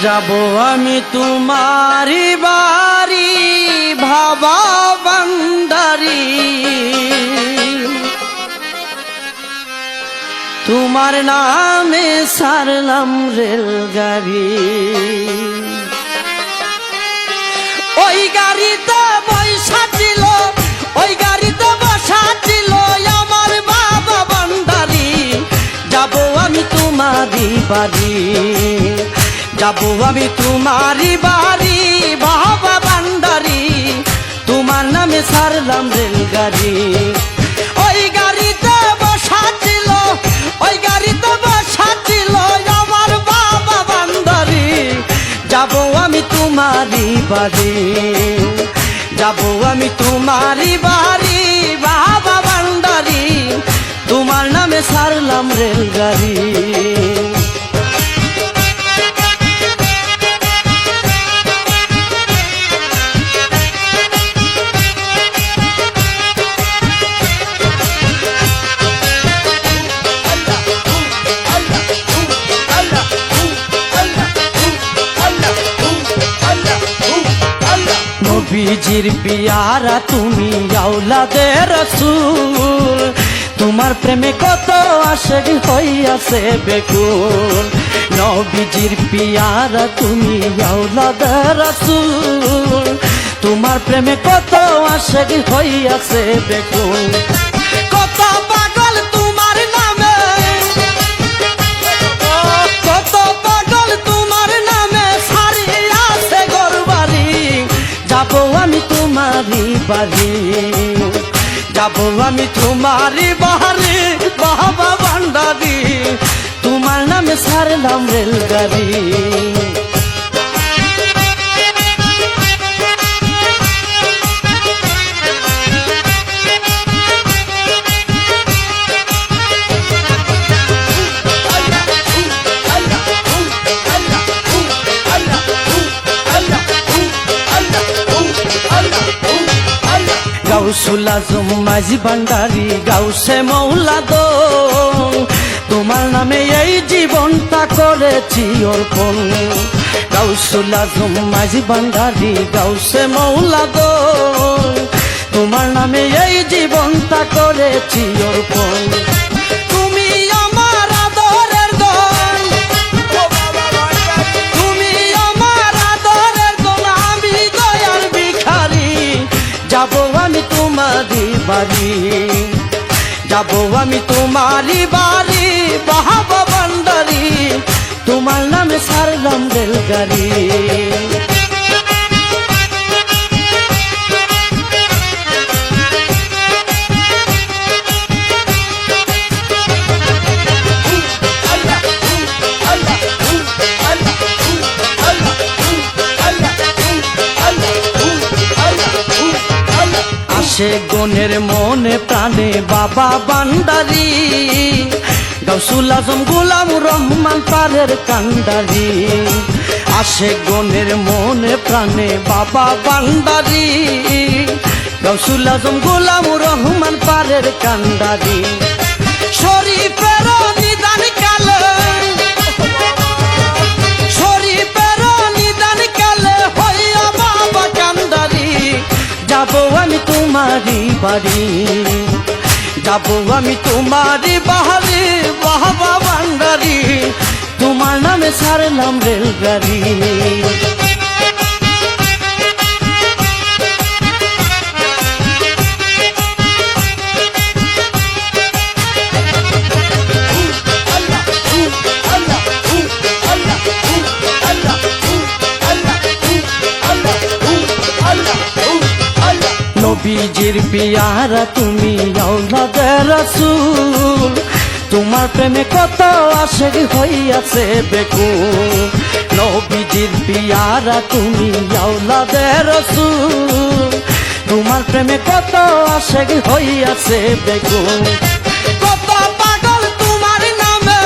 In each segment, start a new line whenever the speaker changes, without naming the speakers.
যাব আমি তোমারি বাড়ি ভাবা বান্দারি, তোমার নামে সারলাম রেলগাড়ি। ওই গাড়িতে বসা ছিল, ওই গাড়িতে বসা ছিল আমার বাবা বান্দারি। যাব আমি তোমারি বাড়ি, যাব আমি তোমারি বাড়ি বাবা বান্দারি, তোমার নামে সারলাম রেলগাড়ি। ওই গাড়িতে বসা ছিল, ওই গাড়িতে বসা ছিল আমার বাবা বান্দারি। যাব আমি তোমারি বাড়ি, যাব আমি তোমারি বাড়ি বাবা বান্দারি, তোমার নামে সারলাম রেলগাড়ি। নবীজির পিয়ারা তুমি আওলাদে রাসূল, তোমার প্রেমে কত আশিক হইয়াছে বেকুল। নবীজির পিয়ারা তুমি আওলাদে রাসূল, তোমার প্রেমে কত আশিক হইয়াছে বেকুল। কত পাগল তোমার নামে, কত পাগল তোমার নামে সারিয়াছে ঘরবাড়ি। যাব আমি তোমারি বাড়ি, যাব আমি তোমারি বাড়ি বাবা ভান্ডারি, তোমার নামে সারলাম রেলগাড়ি। গাউসুল আজম মাঝি ভান্ডারি গাউসে মৌলা দো, তোমার নামে এই জীবনটা করেছি অর্পণ। গাউসুল আজম মাঝি ভান্ডারি গাউসে মৌলা দো, তোমার নামে এই জীবনটা করেছি অর্পণ। তুমি আমার আদরের দন, তুমি আমার আদরের দন, আমি দয়ার ভিখারি। যাব আমি তোমারি বাড়ি, যাব আমি তোমারি বাড়ি বাবা ভান্ডারি, তোমার নামে সারলাম রেলগাড়ি। আসে গনের মনে প্রাণে বাবা ভান্ডারি, গাউসুল আজম গোলামুর রহমান পারের কান্ডারি। আসে গনের মনে প্রাণে বাবা ভান্ডারি, গাউসুল আজম গোলামুর রহমান পারের কান্ডারি। শরীফের নিদান কালে, শরীফের নিদান কালে হইয়া বাবা কান্ডারি। যাব আমি তোমারি বাড়ি, যাব আমি তোমারি বাড়ি বাবা ভান্ডারি, তোমার নামে সারলাম রেলগাড়ি। নবীজির পিয়ারা তুমি আওলাদে রাসূল, তোমার প্রেমে কত আশিক হইয়াছে বেকুল। নবীজির পিয়ারা তুমি আওলাদে রাসূল, তোমার প্রেমে কত আশিক হইয়াছে বেকুল। কত পাগল তোমার নামে,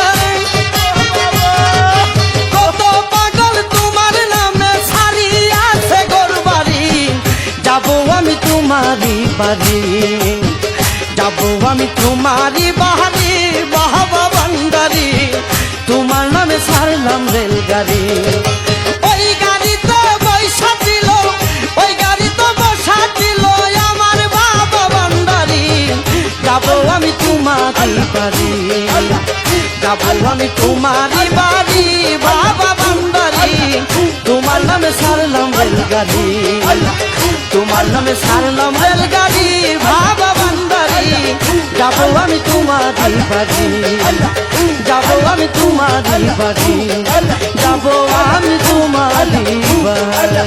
কত পাগল তোমার নামে সারিয়াছে ঘরবাড়ি। যাব আমি তোমারি বাড়ি, যাব আমি তোমারি বাড়ি বাবা ভান্ডারি, তোমার নামে ছাড়লাম রেলগাড়ি। ওই গাড়ি তো বৈশা ছিল, ওই গাড়ি তো বসা ছিল আমার বাবা ভান্ডারি। যাবো আমি তোমারই বাড়ি, যাবো আমি তোমারই বাড়ি বাবা ভান্ডারি। তোমার নামে ছাড়লাম রেলগাড়ি, তোমার নামে ছাড়লাম রেলগাড়ি বাবা ভান্ডারি। যাবো আমি তোমারই বাড়ি, যাবো আমি তোমারই বাড়ি, যাবো আমি তোমারই বাড়ি।